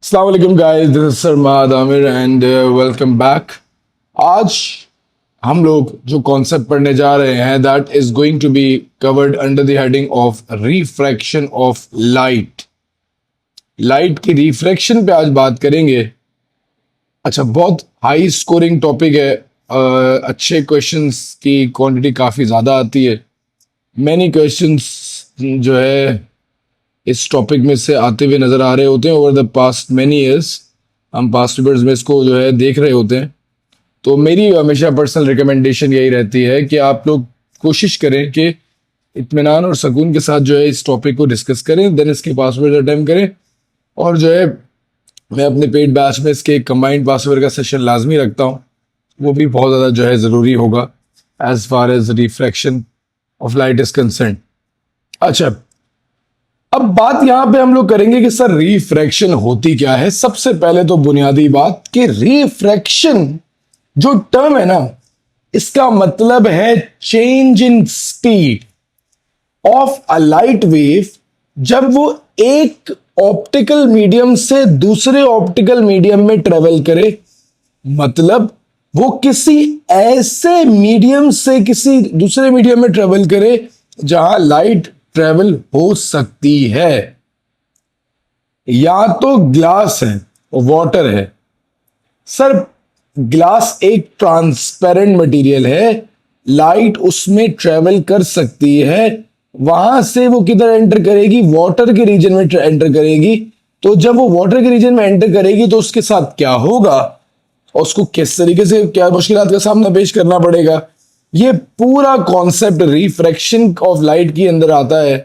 अस्सलाम वालेकुम guys, this is Sarmad Aamir and welcome back. आज हम लोग जो कॉन्सेप्ट पढ़ने जा रहे हैं that is going to be covered under the heading of refraction of light. Light की रिफ्रैक्शन पे आज बात करेंगे। अच्छा, बहुत हाई स्कोरिंग टॉपिक है। अच्छे क्वेश्चंस की क्वांटिटी काफ़ी ज़्यादा आती है। मैनी क्वेश्चंस जो है इस टॉपिक में से आते हुए नजर आ रहे होते हैं over the past many years. हम पास्ट ईयर्स में इसको जो है देख रहे होते हैं। तो मेरी हमेशा पर्सनल रिकमेंडेशन यही रहती है कि आप लोग कोशिश करें कि इत्मीनान और सुकून के साथ जो है इस टॉपिक को डिस्कस करें, देन इसके पासवर्ड अटेम्प्ट करें। और जो है मैं अपने पेड बैच में इसके कंबाइंड पासवर्ड का सेशन लाजमी रखता हूँ, वो भी बहुत ज़्यादा जो है ज़रूरी होगा as far as refraction of light is concern. अच्छा, अब बात यहां पे हम लोग करेंगे कि सर रिफ्रैक्शन होती क्या है। सबसे पहले तो बुनियादी बात कि रिफ्रैक्शन जो टर्म है ना, इसका मतलब है change in speed of a light wave जब वो एक ऑप्टिकल मीडियम से दूसरे ऑप्टिकल मीडियम में ट्रेवल करे। मतलब वो किसी ऐसे मीडियम से किसी दूसरे मीडियम में ट्रेवल करे जहां लाइट ट्रेवल हो सकती है। या तो ग्लास है, वाटर है। सर ग्लास एक ट्रांसपेरेंट मटेरियल है, लाइट उसमें ट्रेवल कर सकती है। वहां से वो किधर एंटर करेगी? वाटर के रीजन में एंटर करेगी। तो जब वो वाटर के रीजन में एंटर करेगी तो उसके साथ क्या होगा और उसको किस तरीके से क्या मुश्किलात का सामना पेश करना पड़ेगा, ये पूरा कॉन्सेप्ट रिफ्रैक्शन ऑफ लाइट के अंदर आता है।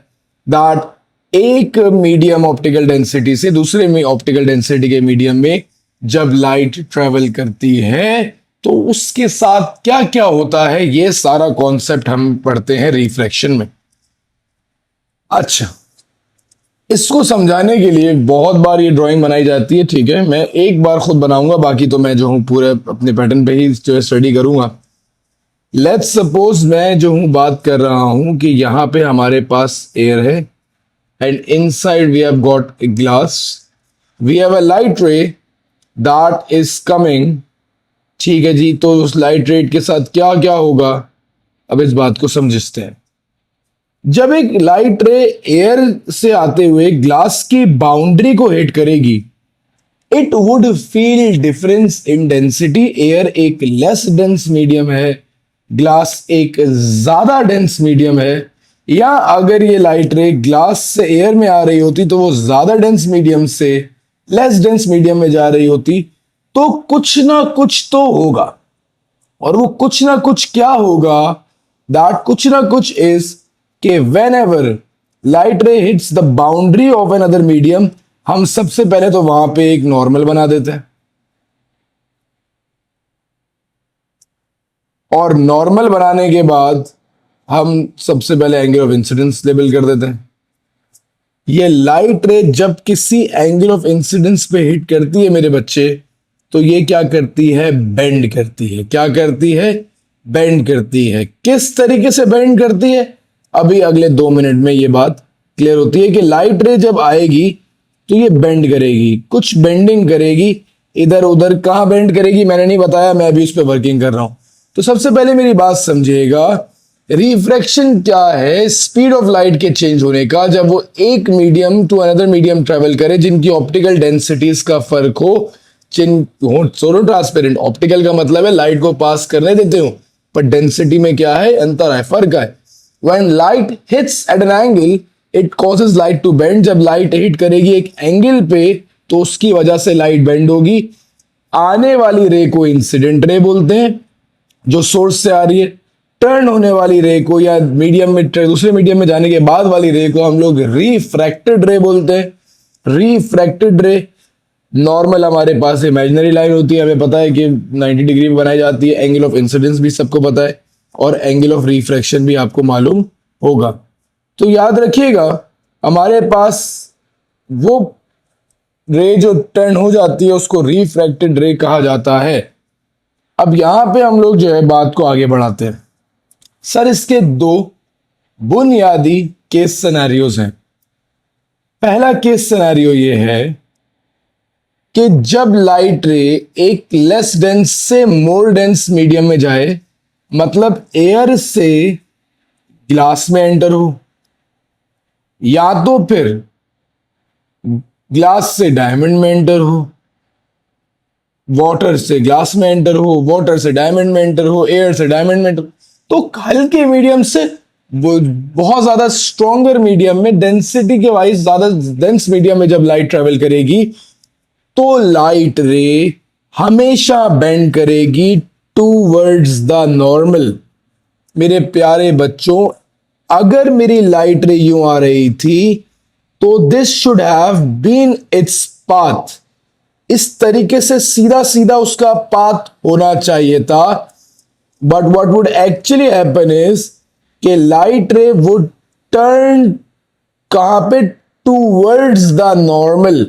दैट एक मीडियम ऑप्टिकल डेंसिटी से दूसरे में ऑप्टिकल डेंसिटी के मीडियम में जब लाइट ट्रेवल करती है तो उसके साथ क्या क्या होता है, ये सारा कॉन्सेप्ट हम पढ़ते हैं रिफ्रैक्शन में। अच्छा, इसको समझाने के लिए बहुत बार ये ड्राइंग बनाई जाती है, ठीक है। मैं एक बार खुद बनाऊंगा, बाकी तो मैं जो हूं पूरे अपने पैटर्न पे ही जो है स्टडी करूंगा। लेट्स सपोज मैं जो हूं बात कर रहा हूं कि यहां पे हमारे पास एयर है and inside we have got a glass, we have a light ray that is coming. ठीक है जी, तो उस लाइट रे के साथ क्या क्या होगा, अब इस बात को समझते हैं। जब एक लाइट रे एयर से आते हुए ग्लास की बाउंड्री को हिट करेगी, it would feel difference in density. Air एक लेस डेंस मीडियम है, ग्लास एक ज्यादा डेंस मीडियम है। या अगर ये लाइट रे ग्लास से एयर में आ रही होती तो वो ज्यादा डेंस मीडियम से लेस डेंस मीडियम में जा रही होती, तो कुछ ना कुछ तो होगा। और वो कुछ ना कुछ क्या होगा? दैट कुछ ना कुछ इज कि whenever light ray hits the boundary of another medium, हम सबसे पहले तो वहां पे एक नॉर्मल बना देते हैं और नॉर्मल बनाने के बाद हम सबसे पहले एंगल ऑफ इंसिडेंस लेबल कर देते हैं। ये लाइट रे जब किसी एंगल ऑफ इंसिडेंस पे हिट करती है मेरे बच्चे, तो ये क्या करती है? बेंड करती है। क्या करती है? बेंड करती है। किस तरीके से बेंड करती है, अभी अगले 2 मिनट में ये बात क्लियर होती है कि लाइट रे जब आएगी तो ये बेंड करेगी, कुछ बेंडिंग करेगी। इधर उधर कहाँ बेंड करेगी मैंने नहीं बताया, मैं अभी उस पर वर्किंग कर रहा हूं। तो सबसे पहले मेरी बात समझिएगा, रिफ्रैक्शन क्या है? स्पीड ऑफ लाइट के चेंज होने का जब वो एक medium to another medium travel करे जिनकी ऑप्टिकल डेंसिटीज का फर्क हो, जिन हो सोलो ट्रांसपेरेंट। ऑप्टिकल का मतलब है लाइट को पास करने देते हो, पर डेंसिटी में क्या है? अंतर है, फर्क है। When light hits at an angle, it causes light to bend। जब लाइट हिट करेगी एक एंगल पे तो उसकी वजह से लाइट बेंड होगी। आने वाली रे को इंसिडेंट रे बोलते हैं, जो सोर्स से आ रही है। टर्न होने वाली रे को या मीडियम में दूसरे मीडियम में जाने के बाद वाली रे को हम लोग रिफ्रैक्टेड रे बोलते हैं। रिफ्रैक्टेड रे नॉर्मल हमारे पास इमेजिनरी लाइन होती है, हमें पता है कि 90 डिग्री में बनाई जाती है। एंगल ऑफ इंसिडेंस भी सबको पता है और एंगल ऑफ रिफ्रैक्शन भी आपको मालूम होगा। तो याद रखिएगा, हमारे पास वो रे जो टर्न हो जाती है उसको रिफ्रैक्टेड रे कहा जाता है। अब यहां पे हम लोग जो है बात को आगे बढ़ाते हैं। सर इसके 2 बुनियादी केस सिनेरियोज हैं। पहला केस सिनेरियो ये है कि जब लाइट रे एक लेस डेंस से मोर डेंस मीडियम में जाए, मतलब एयर से ग्लास में एंटर हो, या तो फिर ग्लास से डायमंड में एंटर हो, वाटर से ग्लास में एंटर हो, वाटर से डायमंड में एंटर हो, एयर से डायमंड में एंटर हो, तो हल्के मीडियम से बहुत ज्यादा स्ट्रॉन्गर मीडियम में, डेंसिटी के वाइज ज्यादा डेंस मीडियम में जब लाइट ट्रेवल करेगी तो लाइट रे हमेशा बेंड करेगी टूवर्ड्स द नॉर्मल। मेरे प्यारे बच्चों, अगर मेरी लाइट रे यूं आ रही थी तो this should have been its path, इस तरीके से सीधा सीधा उसका पाथ होना चाहिए था। But what would actually happen is कि लाइट रे वुड टर्न कहां पे, टूवर्ड्स द नॉर्मल।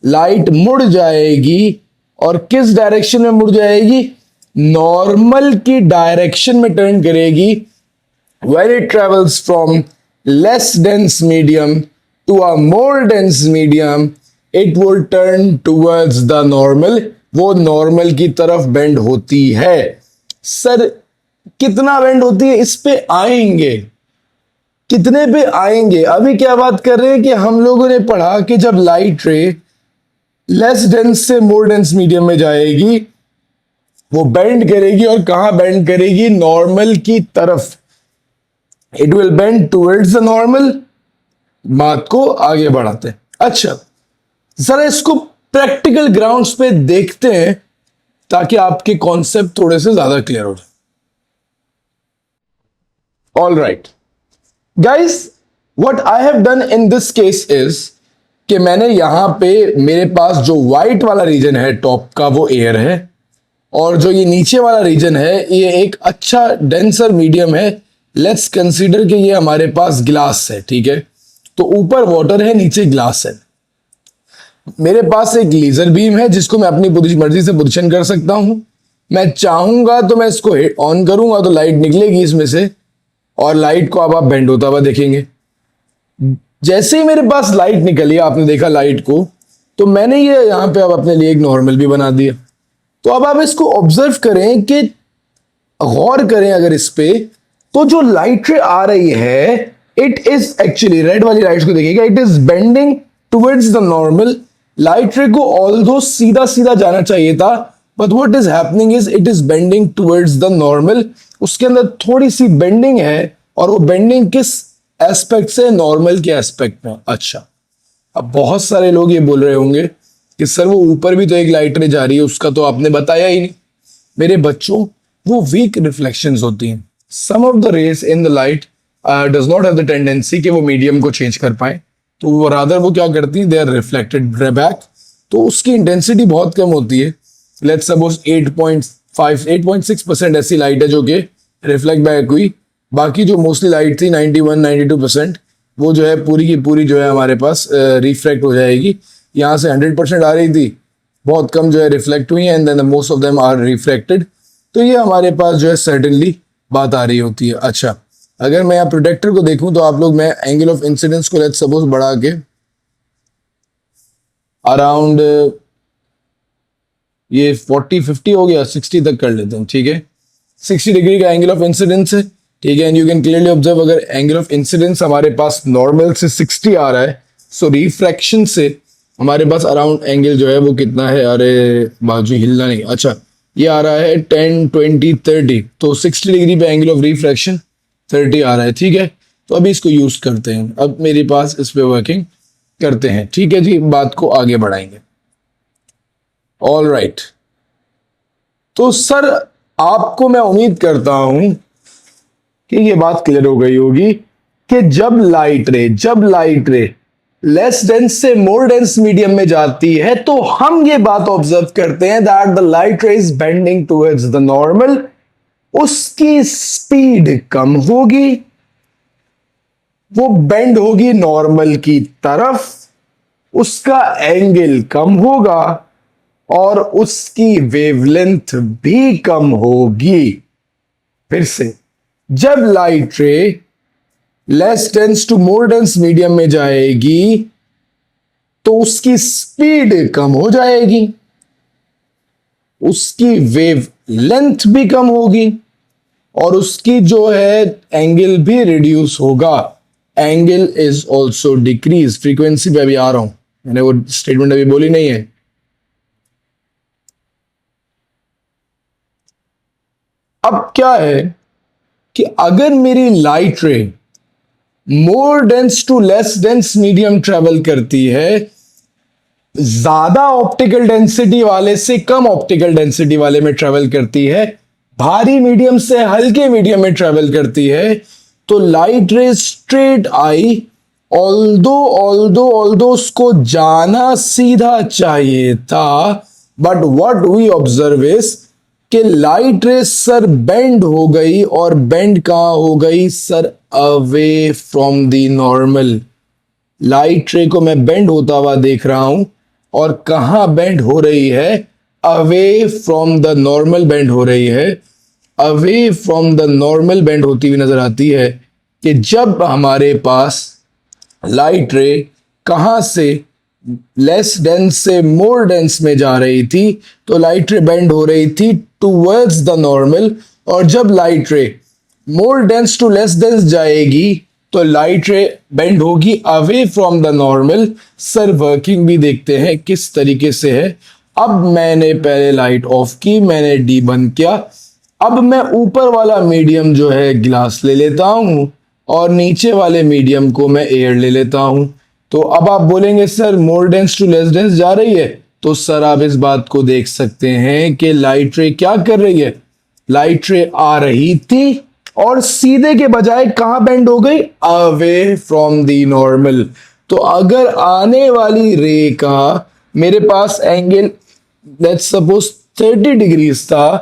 लाइट मुड़ जाएगी, और किस डायरेक्शन में मुड़ जाएगी? नॉर्मल की डायरेक्शन में टर्न करेगी। when it travels from less dense medium to a more dense medium, it will turn towards the normal, वो नॉर्मल की तरफ बेंड होती है। सर कितना बेंड होती है, इस पे आएंगे, कितने पे आएंगे। अभी क्या बात कर रहे हैं कि हम लोगों ने पढ़ा कि जब लाइट रे लेस डेंस से मोर डेंस मीडियम में जाएगी, वो बेंड करेगी, और कहां बेंड करेगी? नॉर्मल की तरफ। It will bend towards the normal. बात को आगे बढ़ाते हैं। अच्छा, जरा इसको प्रैक्टिकल ग्राउंड्स पे देखते हैं ताकि आपके कॉन्सेप्ट थोड़े से ज्यादा क्लियर हो जाए। All right guys, what I have done in this case is कि मैंने यहां पे, मेरे पास जो व्हाइट वाला रीजन है टॉप का वो एयर है, और जो ये नीचे वाला रीजन है ये एक अच्छा डेंसर मीडियम है। लेट्स कंसीडर कि ये हमारे पास ग्लास है, ठीक है। तो ऊपर वाटर है, नीचे ग्लास है। मेरे पास एक लेजर बीम है जिसको मैं अपनी मर्जी से पोजीशन कर सकता हूं। मैं चाहूंगा तो मैं इसको ऑन करूंगा तो लाइट निकलेगी इसमें से, और लाइट को अब आप बेंड होता हुआ देखेंगे। जैसे ही मेरे पास लाइट निकली, आपने देखा लाइट को, तो मैंने ये यहां पे अब अपने लिए एक नॉर्मल भी बना दिया। तो अब आप इसको ऑब्जर्व करें, कि गौर करें अगर इस पे, तो जो लाइट रे आ रही है, इट इज एक्चुअली, रेड वाली लाइट को देखिएगा, it is bending towards the normal. Light ray को ऑल्दो सीधा सीधा जाना चाहिए था, but what is happening is it is bending towards the normal. उसके अंदर थोड़ी सी बेंडिंग है, और वो बेंडिंग किस एस्पेक्ट से? नॉर्मल के एस्पेक्ट में। अच्छा, अब बहुत सारे लोग ये बोल रहे होंगे कि सर वो ऊपर भी तो एक लाइट रे जा रही है, उसका तो आपने बताया ही नहीं। मेरे बच्चों, वो वीक रिफ्लेक्शंस होती हैं। Some of the rays in the light does not have the tendency कि वो मीडियम को चेंज कर पाए, तो वो रादर वो क्या करती हैं? दे आर रिफ्लेक्टेड बैक, तो उसकी इंटेंसिटी बहुत कम होती है। लेट्स सपोज 8.5 8.6% ऐसी लाइट है जो कि रिफ्लेक्ट बैक हुई। बाकी जो मोस्टली लाइट थी 91-92%, वो जो है पूरी की पूरी जो है हमारे पास रिफ्लेक्ट हो जाएगी। यहाँ से 100% आ रही थी, बहुत कम जो है रिफ्लेक्ट हुई है, and then most of them are reflected. तो ये हमारे पास जो है सर्टेनली बात आ रही होती है। अच्छा, अगर मैं यहाँ प्रोटेक्टर को देखूं तो आप लोग, मैं एंगल ऑफ इंसिडेंस को लेट्स सपोज बढ़ा के अराउंड ये 40-50 हो गया, 60 तक कर लेते हैं, ठीक है। 60 डिग्री का एंगल ऑफ इंसिडेंस है, ठीक है। And you can clearly observe, अगर एंगल ऑफ इंसिडेंस हमारे पास नॉर्मल से 60 आ रहा है, सो रिफ्रैक्शन से हमारे पास अराउंड एंगल जो है वो कितना है? अरे बाजू हिलना नहीं। अच्छा, ये आ रहा है 10, 20, 30, तो 60 डिग्री पे एंगल ऑफ रिफ्रैक्शन 30 आ रहा है, ठीक है। तो अभी इसको यूज करते हैं, अब मेरे पास इस पे वर्किंग करते हैं, ठीक है जी। बात को आगे बढ़ाएंगे। ऑल राइट, तो सर आपको मैं उम्मीद करता हूं कि ये बात क्लियर हो गई होगी कि जब लाइट रे लेस डेंस से मोर डेंस मीडियम में जाती है, तो हम ये बात ऑब्जर्व करते हैं that the light ray is bending towards the normal. उसकी स्पीड कम होगी, वो बेंड होगी नॉर्मल की तरफ, उसका एंगल कम होगा, और उसकी वेवलेंथ भी कम होगी। फिर से, जब light ray less dense to more dense medium में जाएगी, तो उसकी स्पीड कम हो जाएगी, उसकी वेव लेंथ भी कम होगी और उसकी जो है एंगल भी रिड्यूस होगा। Angle is also decrease. Frequency पे अभी आ रहा हूं, मैंने वो स्टेटमेंट अभी बोली नहीं है। अब क्या है कि अगर मेरी light ray more dense to less dense medium travel करती है, ज्यादा ऑप्टिकल डेंसिटी वाले से कम ऑप्टिकल डेंसिटी वाले में ट्रेवल करती है, भारी मीडियम से हल्के मीडियम में ट्रेवल करती है, तो लाइट रे स्ट्रेट आई, ऑल्दो उसको जाना सीधा चाहिए था, but what we observe is कि लाइट रे सर बेंड हो गई, और बेंड कहां हो गई sir? Away from the normal. Light ray को मैं बेंड होता हुआ देख रहा हूं, और कहां बेंड हो रही है? Away from the normal bend हो रही है। Away from the normal bend होती हुई नजर आती है कि जब हमारे पास लाइट रे कहां से लेस डेंस से मोर डेंस में जा रही थी, तो लाइट रे बेंड हो रही थी टूवर्ड्स द नॉर्मल, और जब light ray more dense to less dense जाएगी तो लाइट रे बेंड होगी away from the normal. Sir working भी देखते हैं किस तरीके से है। अब मैंने पहले लाइट ऑफ की, मैंने डी बंद किया, अब मैं ऊपर वाला मीडियम जो है ग्लास ले लेता हूं, और नीचे वाले मीडियम को मैं एयर ले लेता हूं। तो अब आप बोलेंगे sir more dense to less dense जा रही है, तो सर आप इस बात को देख सकते हैं कि लाइट रे क्या कर रही है? लाइट रे आ रही थी और सीधे के बजाय कहां बेंड हो गई? Away from the normal. तो अगर आने वाली रे का मेरे पास एंगल लेट्स सपोज 30 डिग्रीज था,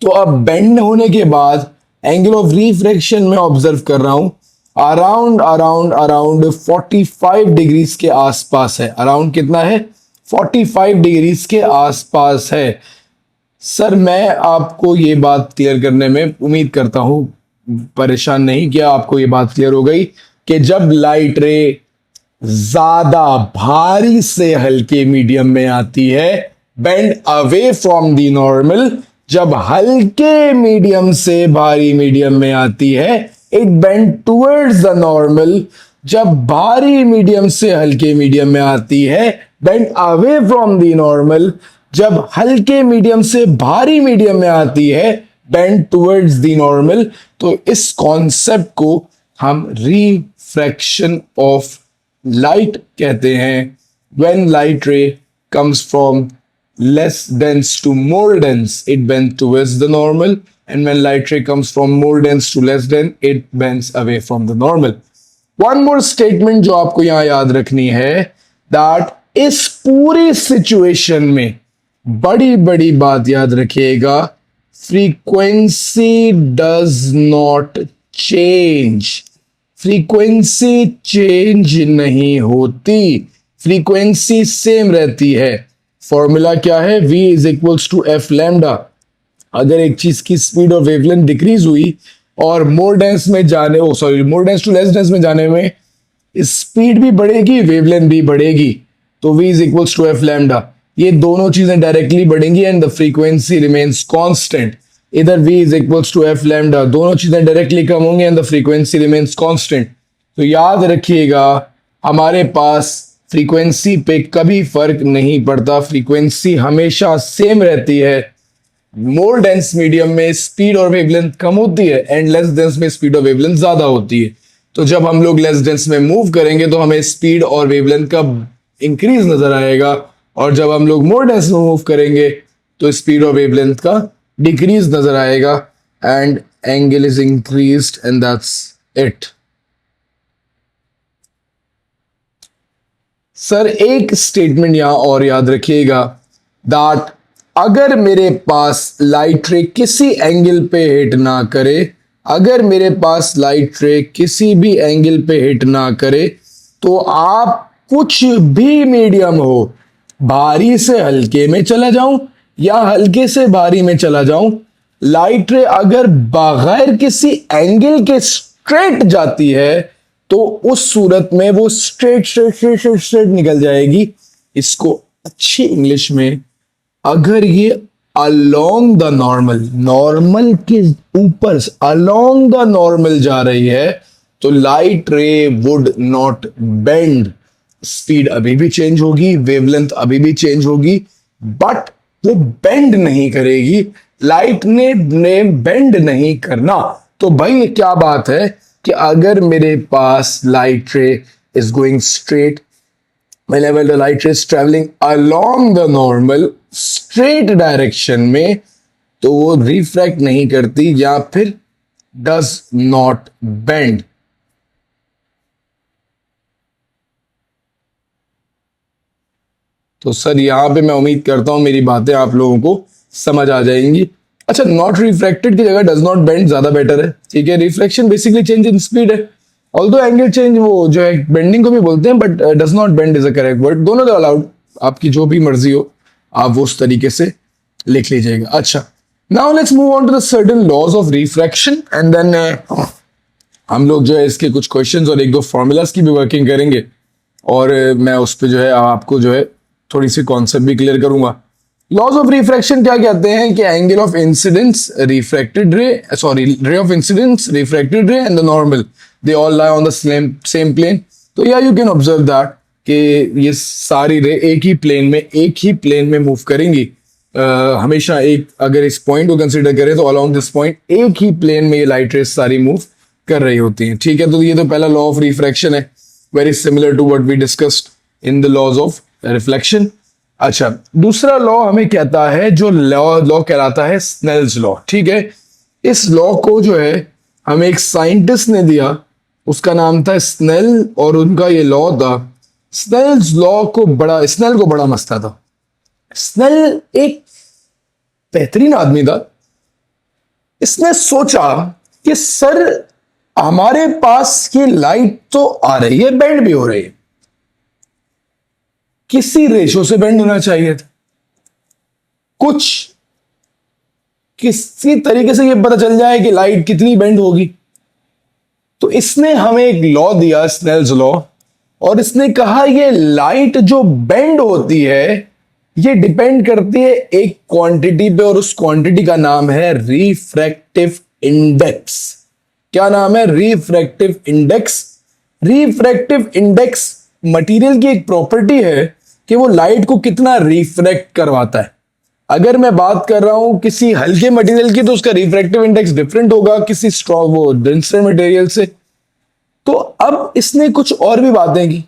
तो अब बेंड होने के बाद एंगल ऑफ रिफ्रैक्शन में ऑब्जर्व कर रहा हूं अराउंड 45 डिग्रीज के आसपास है। अराउंड कितना है? 45 डिग्रीज के आसपास है। सर मैं आपको ये बात क्लियर करने में उम्मीद करता हूं परेशान नहीं किया, आपको ये बात क्लियर हो गई कि जब लाइट रे ज्यादा भारी से हल्के मीडियम में आती है, bend away from the normal, जब हल्के मीडियम से भारी मीडियम में आती है it bend towards the normal, जब भारी मीडियम से हल्के मीडियम में आती है bend away from the normal, जब हल्के मीडियम से भारी मीडियम में आती है बेंड टूवर्ड्स द नॉर्मल। तो इस कॉन्सेप्ट को हम रिफ्रैक्शन ऑफ लाइट कहते हैं। व्हेन लाइट रे comes from less dense to more dense, it bends towards the normal, and when light ray comes from more dense to less dense, it bends away from the normal. One more statement जो आपको यहां याद रखनी है, that इस पूरी situation में बड़ी बड़ी बात याद रखिएगा, frequency does not change. Frequency change नहीं होती, फ्रीक्वेंसी सेम रहती है। फॉर्मूला क्या है? v is equals to f lambda. अगर एक चीज की स्पीड और वेवलेंथ डिक्रीज हुई और मोर डेंस में जाने more dense to less dense में जाने में स्पीड भी बढ़ेगी, वेवलेंथ भी बढ़ेगी, तो v is equals to f lambda. ये दोनों चीजें डायरेक्टली बढ़ेंगी and the frequency remains constant. इधर v is equals to f lambda, दोनों चीजें डायरेक्टली कम होंगी and the frequency remains constant. तो याद रखिएगा हमारे पास फ्रीक्वेंसी पे कभी फर्क नहीं पड़ता, फ्रीक्वेंसी हमेशा सेम रहती है। मोर डेंस मीडियम में स्पीड और वेवलेंथ कम होती है एंड लेस डेंस में स्पीड और वेवलेंथ ज्यादा होती है। तो जब हम लोग लेस डेंस में मूव करेंगे तो हमें स्पीड और वेवलेंथ का इंक्रीज नजर आएगा, और जब हम लोग मोर डेंस में मूव करेंगे तो स्पीड और वेवलेंथ का डिक्रीज नजर आएगा and angle is increased and that's it. Sir एक स्टेटमेंट यहां और याद रखिएगा, दैट अगर मेरे पास लाइट रे किसी एंगल पे हिट ना करे, अगर मेरे पास लाइट रे किसी भी एंगल पे हिट ना करे, तो आप कुछ भी मीडियम हो, भारी से हल्के में चला जाऊं या हल्के से भारी में चला जाऊं, लाइट रे अगर बगैर किसी एंगल के स्ट्रेट जाती है तो उस सूरत में वो straight straight straight straight straight निकल जाएगी। इसको अच्छी इंग्लिश में, अगर ये अलोंग द नॉर्मल, नॉर्मल के ऊपर अलोंग द नॉर्मल जा रही है, तो लाइट रे वुड नॉट बेंड। स्पीड अभी भी चेंज होगी, वेवलेंथ अभी भी चेंज होगी, बट वो बेंड नहीं करेगी। लाइट ने बेंड नहीं करना। तो भाई क्या बात है कि अगर मेरे पास light ray is going straight, whenever the light is traveling along the normal straight direction में, तो वो रिफ्रैक्ट नहीं करती या फिर does not bend। तो सर यहां पे मैं उम्मीद करता हूं मेरी बातें आप लोगों को समझ आ जाएंगी। अच्छा, नॉट रिफ्रैक्टेड की जगह डज नॉट बेंड ज्यादा बेटर है, ठीक है। Reflection basically change in speed है, ऑल्दो एंगल चेंज वो जो है बेंडिंग को भी बोलते हैं, but does not bend is a correct word. दोनों तो अलाउड, आपकी जो भी मर्जी हो आप वो उस तरीके से लिख लीजिएगा। अच्छा, now let's move on to the certain laws of refraction and then हम लोग जो है इसके कुछ क्वेश्चंस और एक दो फॉर्मूलाज की भी वर्किंग करेंगे, और मैं उस पर जो है आपको जो है थोड़ी सी कॉन्सेप्ट भी क्लियर करूंगा। लॉज ऑफ रिफ्रैक्शन क्या कहते हैं कि angle of incidence refracted ray, sorry ray of incidence refracted ray and the normal, they all lie on the same plane. तो या यू कैन ऑब्जर्व दैट कि ये सारी रे एक ही प्लेन में मूव करेंगी। हमेशा एक, अगर इस पॉइंट को कंसीडर करें तो अलोंग दिस पॉइंट एक ही प्लेन में ये लाइट रेस सारी मूव कर रही होती हैं, ठीक है। तो ये तो पहला लॉ ऑफ रिफ्रैक्शन है, very similar to what we discussed in the laws of reflection. अच्छा, दूसरा लॉ हमें कहता है, जो लॉ कहलाता है स्नेल्स लॉ, ठीक है। इस लॉ को जो है हमें एक साइंटिस्ट ने दिया, उसका नाम था स्नेल, और उनका ये लॉ था स्नेल्स लॉ को बड़ा मस्त था। स्नेल एक बेहतरीन आदमी था। इसने सोचा कि सर हमारे पास ये लाइट तो आ रही है, बेंड भी हो रही है, किसी रेशो से बेंड होना चाहिए था। किसी तरीके से ये पता चल जाए कि लाइट कितनी बेंड होगी। तो इसने हमें एक लॉ दिया, स्नेल्स लॉ, और इसने कहा ये लाइट जो बेंड होती है ये डिपेंड करती है एक क्वांटिटी पे, और उस क्वांटिटी का नाम है रिफ्रैक्टिव इंडेक्स। क्या नाम है? Refractive index. Refractive index material की एक प्रॉपर्टी है कि वो लाइट को कितना रिफ्रैक्ट करवाता है। अगर मैं बात कर रहा हूं किसी हल्के मटेरियल की, तो उसका रिफ्रैक्टिव इंडेक्स डिफरेंट होगा किसी स्ट्रॉन्ग वो डेंसर मटेरियल से। तो अब इसने कुछ और भी बातें की।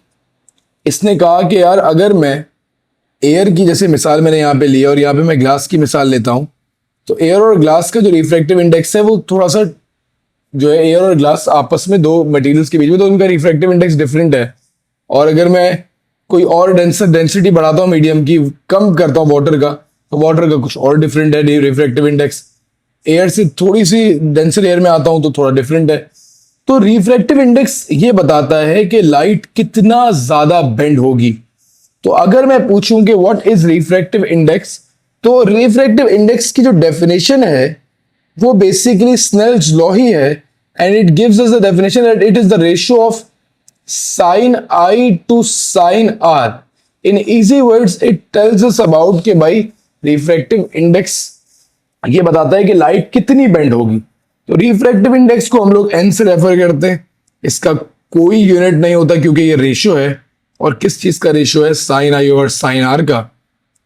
इसने कहा कि यार अगर मैं एयर की, जैसे मिसाल मैंने यहाँ पे लिया और यहाँ पे मैं ग्लास की मिसाल लेता हूं, तो एयर और ग्लास का जो रिफ्रैक्टिव इंडेक्स है वो थोड़ा सा जो है, एयर और ग्लास आपस में दो मटेरियल्स के बीच में, तो उनका रिफ्रैक्टिव इंडेक्स डिफरेंट है। और अगर मैं कोई और डेंसिटी बढ़ाता हूँ मीडियम की, कम करता हूँ वाटर का, तो वाटर का कुछ और डिफरेंट है रिफ्रैक्टिव इंडेक्स। एयर से थोड़ी सी डेंसर एयर में आता हूँ तो थोड़ा डिफरेंट है। तो रिफ्रैक्टिव इंडेक्स ये बताता है कि लाइट कितना ज्यादा बेंड होगी। तो अगर मैं पूछूं कि व्हाट इज रिफ्रैक्टिव इंडेक्स, तो रिफ्रैक्टिव इंडेक्स की जो डेफिनेशन है वो बेसिकली स्नेल्स लॉ ही है, and it gives us the definition that it is the ratio of sin I to sin R। In easy words it tells us about कि भाई refractive index ये बताता है कि लाइट कितनी बेंड होगी। तो रिफ्रैक्टिव इंडेक्स को हम लोग n से रेफर करते हैं। इसका कोई यूनिट नहीं होता क्योंकि ये रेशियो है। और किस चीज का रेशियो है? साइन आई ओवर साइन आर का।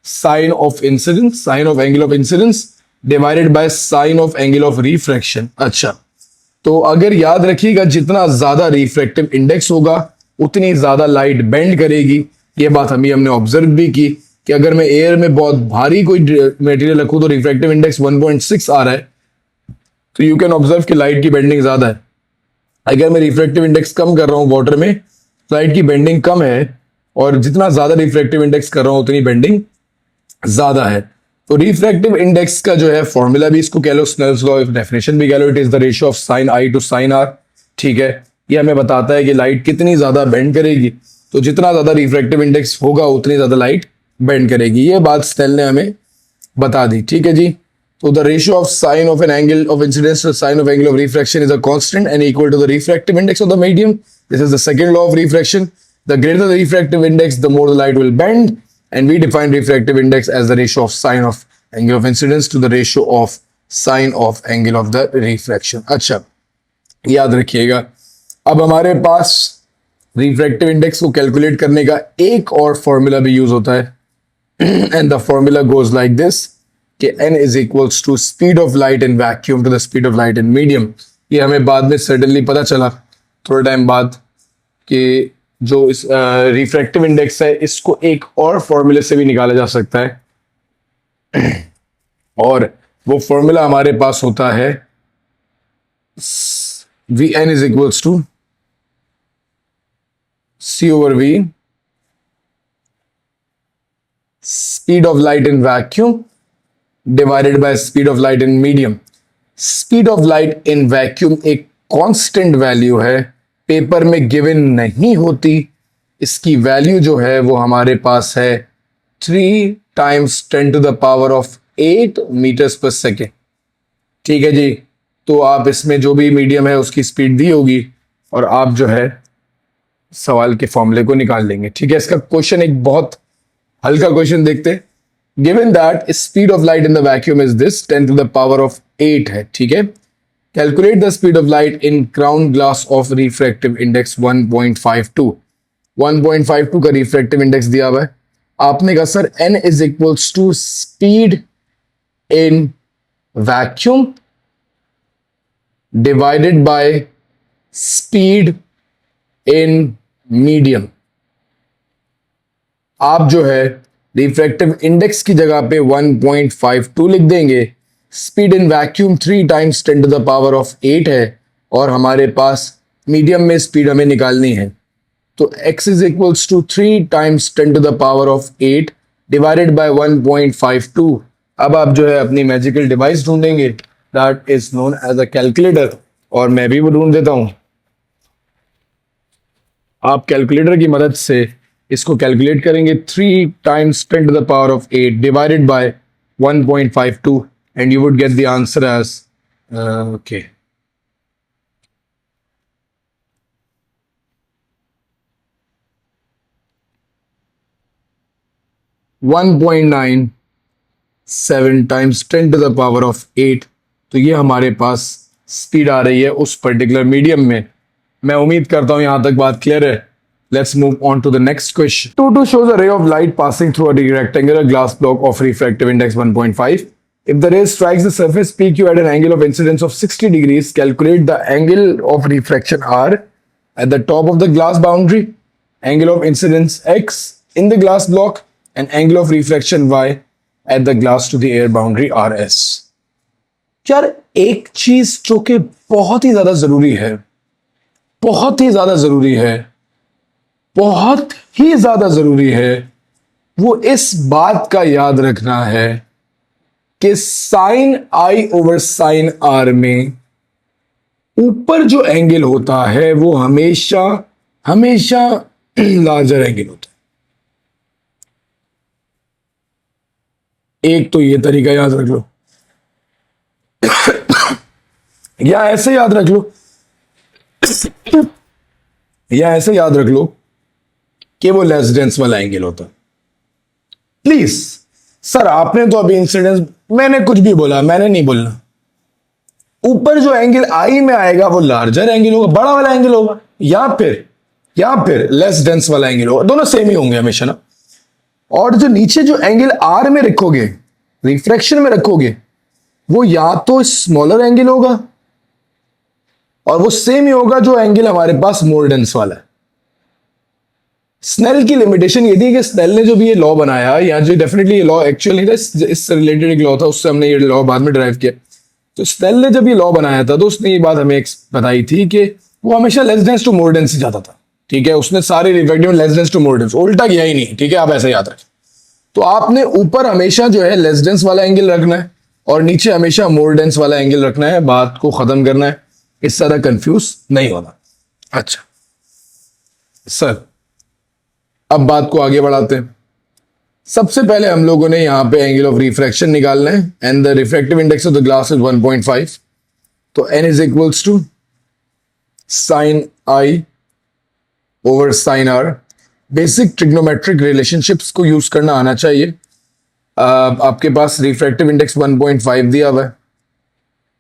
Sine of incidence, sine of angle of incidence divided by sine of angle of refraction. अच्छा, तो अगर याद रखिएगा जितना ज्यादा रिफ्रैक्टिव इंडेक्स होगा उतनी ज्यादा लाइट बेंड करेगी। ये बात हमने ऑब्जर्व भी की कि अगर मैं एयर में बहुत भारी कोई मटेरियल रखूं तो रिफ्रैक्टिव इंडेक्स 1.6 आ रहा है, तो यू कैन ऑब्जर्व कि लाइट की बेंडिंग ज्यादा है। अगर मैं रिफ्रैक्टिव इंडेक्स कम कर रहा हूं वाटर में, लाइट की बेंडिंग कम है, और जितना ज्यादा रिफ्रैक्टिव इंडेक्स कर रहा हूं उतनी बेंडिंग ज्यादा है। तो रिफ्रैक्टिव इंडेक्स का जो है फॉर्मूला भी इसको कह लो, स्नेल्स लॉ, डेफिनेशन भी कह लो, it is the ratio of sine I to sine R. ठीक है, ये हमें बताता है कि लाइट कितनी ज्यादा बेंड करेगी। तो जितना ज्यादा रिफ्रैक्टिव इंडेक्स होगा उतनी ज्यादा लाइट बेंड करेगी। ये बात स्नेल ने हमें बता दी। ठीक है जी। तो the ratio of sine of an angle of incidence to sine of angle of refraction is a constant and equal to the refractive index of the medium This is the second law of refraction. The greater the refractive index, the more the light will bend. And we define refractive index as the ratio of sine of angle of incidence to the ratio of sine of angle of the refraction. अच्छा, याद रखिएगा. अब हमारे पास refractive index को calculate करने का एक और फॉर्मूला भी यूज होता है. And the formula goes like this कि n is equals to speed of light in vacuum to the speed of light in medium. ये हमें बाद में सडनली पता चला थोड़े टाइम बाद कि जो इस रिफ्रैक्टिव इंडेक्स है इसको एक और फॉर्मूले से भी निकाला जा सकता है. और वो फॉर्मूला हमारे पास होता है Vn is equals to C over V, speed of light in vacuum divided by speed of light in medium. Speed of light in vacuum एक कांस्टेंट वैल्यू है, पेपर में गिवन नहीं होती. इसकी वैल्यू जो है वो हमारे पास है 3 times 10 to the power of 8 meters per second. ठीक है जी. तो आप इसमें जो भी मीडियम है उसकी स्पीड दी होगी और आप जो है सवाल के फॉर्मूले को निकाल लेंगे. ठीक है. इसका क्वेश्चन एक बहुत हल्का क्वेश्चन देखते हैं. Given that speed of light in the vacuum is this 10 to the power of 8 है. ठीक है. Calculate the speed of light in crown glass of refractive index 1.52. 1.52 का रिफ्रैक्टिव इंडेक्स दिया हुआ है. आपने कहा sir n is equals to speed in vacuum divided by speed in medium. आप जो है रिफ्रैक्टिव इंडेक्स की जगह पे 1.52 लिख देंगे. Speed in vacuum 3 times 10 to the power of 8 है और हमारे पास मीडियम में स्पीड हमें निकालनी है. तो x is equals to 3 times 10 to the power of 8 divided by 1.52. अब आप जो है अपनी मैजिकल डिवाइस ढूंढेंगे that is known as a calculator. और मैं भी वो ढूंढ देता हूं. आप कैलकुलेटर की मदद से इसको कैलकुलेट करेंगे. 3 times 10 to the power of 8 divided by 1.52 and you would get the answer as okay. 1.97 times 10 to the power of 8. तो ये हमारे पास स्पीड आ रही है उस पर्टिकुलर मीडियम में. मैं उम्मीद करता हूं यहां तक बात क्लियर है. Let's move on to the next question. 2 shows a ray of light passing through a rectangular glass block of refractive index 1.5. If the ray strikes the surface PQ at an angle of incidence of 60 degrees, calculate the angle of refraction R at the top of the glass boundary, angle of incidence X in the glass block, and angle of refraction Y at the glass to the air boundary RS. यार एक चीज जो कि बहुत ही ज्यादा जरूरी है, बहुत ही ज्यादा जरूरी है, बहुत ही ज्यादा जरूरी है, वो इस बात का याद रखना है कि साइन आई ओवर साइन आर में ऊपर जो एंगल होता है वो हमेशा हमेशा लार्जर एंगल होता है. एक तो ये तरीका याद रख लो या ऐसे याद रख लो या ऐसे याद रख लो कि वो लेस डेंस वाला एंगल होता है. प्लीज सर आपने तो अभी इंसिडेंस, मैंने कुछ भी बोला, मैंने नहीं बोलना. ऊपर जो एंगल आई में आएगा वो लार्जर एंगल होगा, बड़ा वाला एंगल होगा, या फिर लेस डेंस वाला एंगल होगा. दोनों सेम ही होंगे हमेशा ना. और जो नीचे जो एंगल आर में रखोगे, रिफ्रैक्शन में रखोगे, वो या तो स्मॉलर एंगल होगा और वो सेम ही होगा जो एंगल हमारे पास मोर डेंस वाला है. स्नेल की लिमिटेशन ये थी कि स्नेल ने जो भी ये लॉ बनाया, या जो डेफिनेटली ये लॉ एक्चुअली नहीं था, इससे रिलेटेड एक लॉ था, उससे हमने ये लॉ बाद में ड्राइव किया. तो स्नेल ने जब ये लॉ बनाया था तो उसने ये बात हमें बताई थी कि वो हमेशा less dense to more dense से जाता था. ठीक है. उसने सारे रिफ्रैक्टिव में less dense to more dense, उल्टा किया ही नहीं. ठीक है. आप ऐसा याद रखें. तो आपने ऊपर हमेशा जो है लेस डेंस वाला एंगल रखना है और नीचे हमेशा मोर डेंस वाला एंगल रखना है. बात को खत्म करना है, इस तरह कंफ्यूज नहीं होना. अच्छा सर, अब बात को आगे बढ़ाते हैं. सबसे पहले हम लोगों ने यहां पे एंगल ऑफ रिफ्रैक्शन निकालना है and the refractive index of the glass is 1.5. तो n is equals to sine I over sine r. Basic trigonometric relationships को यूज करना आना चाहिए। आपके पास रिफ्रैक्टिव इंडेक्स 1.5 दिया हुआ है,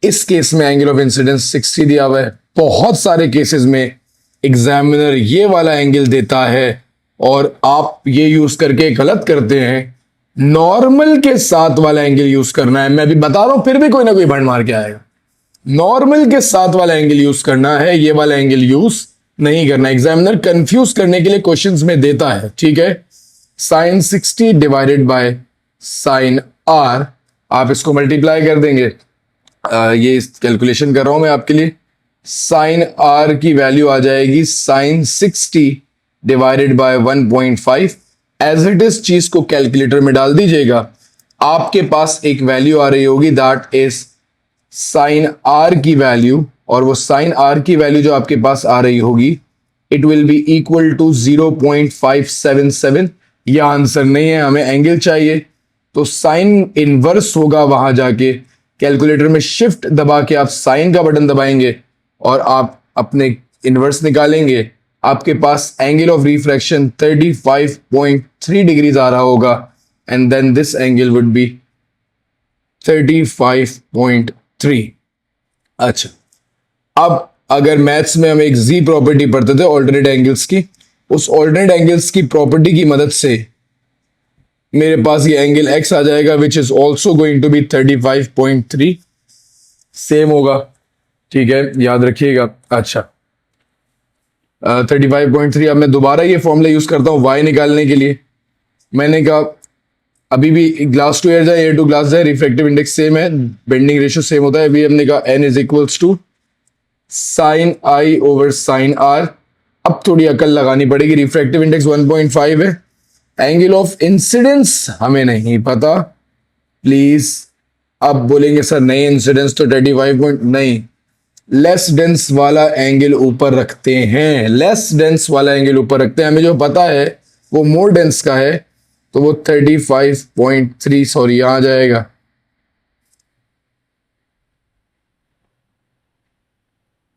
इस केस में एंगल ऑफ इंसिडेंस 60 दिया हुआ है। बहुत सारे केसेस में एग्जामिनर ये वाला एंगल देता है और आप ये यूज करके गलत करते हैं। नॉर्मल के साथ वाला एंगल यूज करना है। मैं अभी बता रहा हूं, फिर भी कोई ना कोई भंड मार के आएगा। नॉर्मल के साथ वाला एंगल यूज करना है, ये वाला एंगल यूज नहीं करना। एग्जामिनर कंफ्यूज करने के लिए क्वेश्चंस में देता है, ठीक है। Sine 60 divided by sine r, आप इसको मल्टीप्लाई कर देंगे। ये कैलकुलेशन कर रहा हूं मैं आपके लिए। साइन आर की वैल्यू आ जाएगी sine 60 divided by 1.5। As it is चीज को कैलकुलेटर में डाल दीजिएगा, आपके पास एक वैल्यू आ रही होगी, दैट इज साइन आर की वैल्यू। और वो साइन आर की वैल्यू जो आपके पास आ रही होगी, it will be equal to 0.577। यह आंसर नहीं है, हमें एंगल चाहिए। तो साइन इनवर्स होगा, वहां जाके कैलकुलेटर में शिफ्ट दबा के आप साइन का बटन दबाएंगे और आप अपने इनवर्स निकालेंगे। आपके पास एंगल ऑफ रिफ्रैक्शन 35.3 डिग्रीज आ रहा होगा, and then this angle would be 35.3। अच्छा, अब अगर मैथ्स में हम एक जी प्रॉपर्टी पढ़ते थे ऑल्टरनेट एंगल्स की, उस ऑल्टरनेट एंगल्स की प्रॉपर्टी की मदद से मेरे पास ये एंगल एक्स आ जाएगा, which is also going to be 35.3। Same होगा, ठीक है, याद रखिएगा। अच्छा, 35.3। अब मैं दोबारा ये फॉर्मूला यूज करता हूँ y निकालने के लिए। मैंने कहा अभी भी ग्लास टू एयर जाए, एयर टू ग्लास जाए, रिफ्रैक्टिव इंडेक्स सेम है, बेंडिंग रेशियो सेम होता है। अभी हमने कहा n is equals to sine I over sine r. अब थोड़ी अकल लगानी पड़ेगी। रिफ्रैक्टिव इंडेक्स 1.5 है, एंगल ऑफ इंसिडेंस हमें नहीं पता। प्लीज, अब बोलेंगे सर नहीं इंसिडेंस तो 35 नहीं, लेस डेंस वाला एंगल ऊपर रखते हैं। लेस डेंस वाला एंगल ऊपर रखते हैं, हमें जो पता है वो मोर डेंस का है, तो वो 35.3 सॉरी यहां आ जाएगा।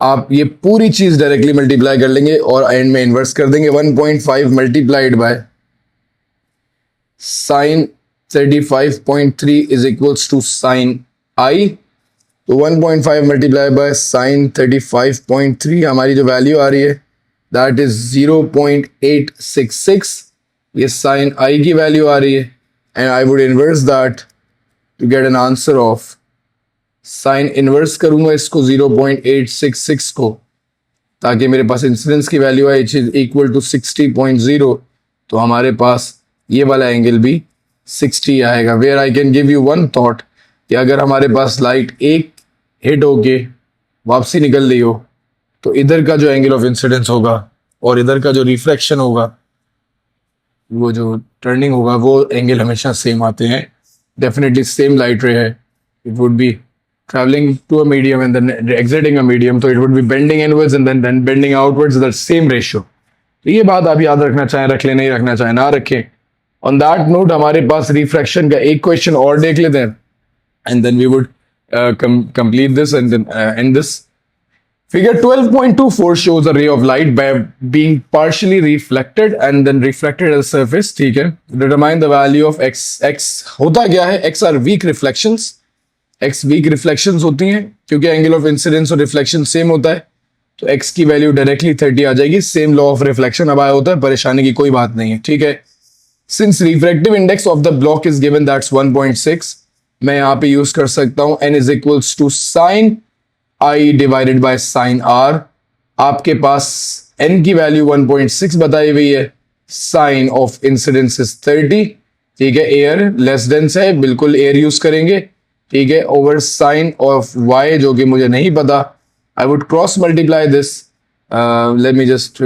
आप ये पूरी चीज डायरेक्टली मल्टीप्लाई कर लेंगे और एंड में इन्वर्स कर देंगे। 1.5 multiplied by sine 35.3 is equals to sine I. तो 1.5 मल्टीप्लाई बाय साइन 35.3, हमारी जो वैल्यू आ रही है दैट इज 0.866। ये साइन आई की वैल्यू आ रही है, and I would inverse that to get an answer of sine inverse करूंगा इसको 0.866 को, ताकि मेरे पास इंसिडेंस की वैल्यू है इक्वल टू 60.0। तो हमारे पास ये वाला एंगल भी 60 आएगा। Where I can give you one thought कि अगर हमारे पास लाइट एक हिट होके वापसी निकल रही हो, तो इधर का जो एंगल ऑफ इंसिडेंस होगा और इधर का जो रिफ्रैक्शन होगा, वो जो टर्निंग होगा, वो एंगल हमेशा सेम आते हैं। डेफिनेटली सेम लाइट रे है, it would be traveling to a medium and then exiting a medium, so it would be bending inwards and then bending outwards, the same ratio। तो ये बात आप याद रखना चाहें रख लें, नहीं रखना चाहें ना रखें। ऑन दैट नोट हमारे पास रिफ्रैक्शन का एक क्वेश्चन और देख लेते हैं, and then we would complete this and then and this. Figure 12.24 shows a ray of light by being partially reflected and then refracted at the surface, ठीक है। Determine the value of x। x होता क्या है? x are weak reflections। x weak reflections होती हैं, क्योंकि angle of incidence और reflection same होता है, तो x की वैल्यू डायरेक्टली 30 आ जाएगी। सेम लॉ ऑफ रिफ्लेक्शन अब आया होता है, परेशानी की कोई बात नहीं है, ठीक है। Since refractive index of the block is given that's 1.6, मैं यहाँ पे यूज कर सकता हूँ n is equals to sine i divided by sine r. आपके पास n की वैल्यू 1.6 बताई हुई है, साइन ऑफ इंसिडेंस इज 30, ठीक है। एयर लेस डेंस है, बिल्कुल एयर यूज करेंगे, ठीक है, ओवर साइन ऑफ y जो कि मुझे नहीं पता। I would cross multiply this, let me just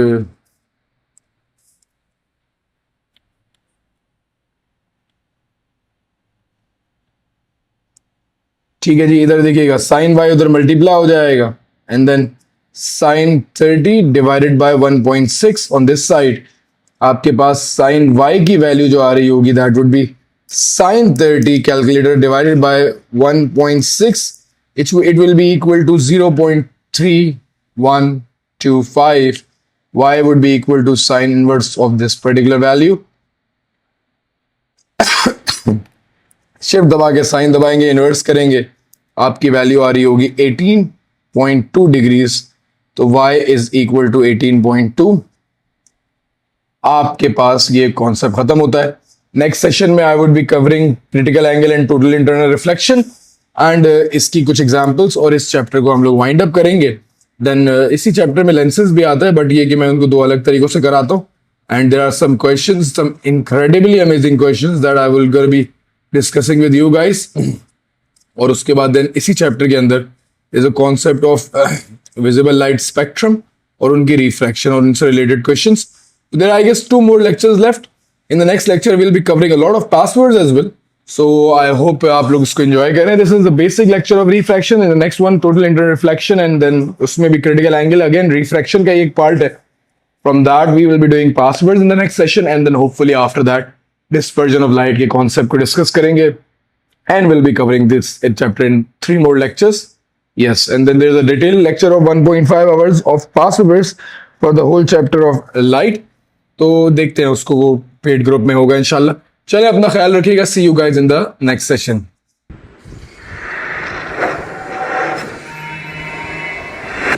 ठीक है जी, इधर देखिएगा साइन y उधर मल्टीप्लाई हो जाएगा, and then sine 30 divided by 1.6 on this side. आपके पास साइन y की वैल्यू जो आ रही होगी that would be sin 30 calculator divided by 1.6, it will be equal to 0.3125, y would be equal to sine inverse of this particular value. Shift दबा के sign दबाएंगे, इन्वर्स करेंगे, आपकी वैल्यू आ रही होगी 18.2 डिग्रीज, तो y इज इक्वल टू 18.2. आपके पास ये कॉन्सेप्ट खत्म होता है. नेक्स्ट सेशन में I would be covering critical angle and total internal reflection and इसकी कुछ एग्जांपल्स, और इस चैप्टर को हम लोग वाइंड अप करेंगे. देन इसी चैप्टर में लेंसेज भी आता है, बट ये कि मैं उनको दो अलग तरीकों से कराता हूँ. And there are some questions, some incredibly amazing questions that I will gonna be discussing with you guys. और उसके बाद देन इसी चैप्टर के अंदर is a concept of visible light spectrum और उनकी रिफ्रैक्शन और उनसे related questions. There are, I guess, 2 more lectures left. In the next lecture, we'll be covering a lot of passwords as well. So I hope आप लोग इसको enjoy करें. This is the basic lecture of refraction. In the next one, total internal reflection, and then उसमें भी critical angle. Again, refraction का एक part है. From that, we will be doing passwords in the next session, and then hopefully after that, dispersion of light के concept को discuss करेंगे. And we'll be covering this chapter in 3 more lectures. Yes, and then there's a detailed lecture of 1.5 hours of passwords for the whole chapter of light. तो देखते हैं उसको, वो paid group में होगा इंशाल्लाह. चलिए, अपना ख्याल रखिएगा. See you guys in the next session.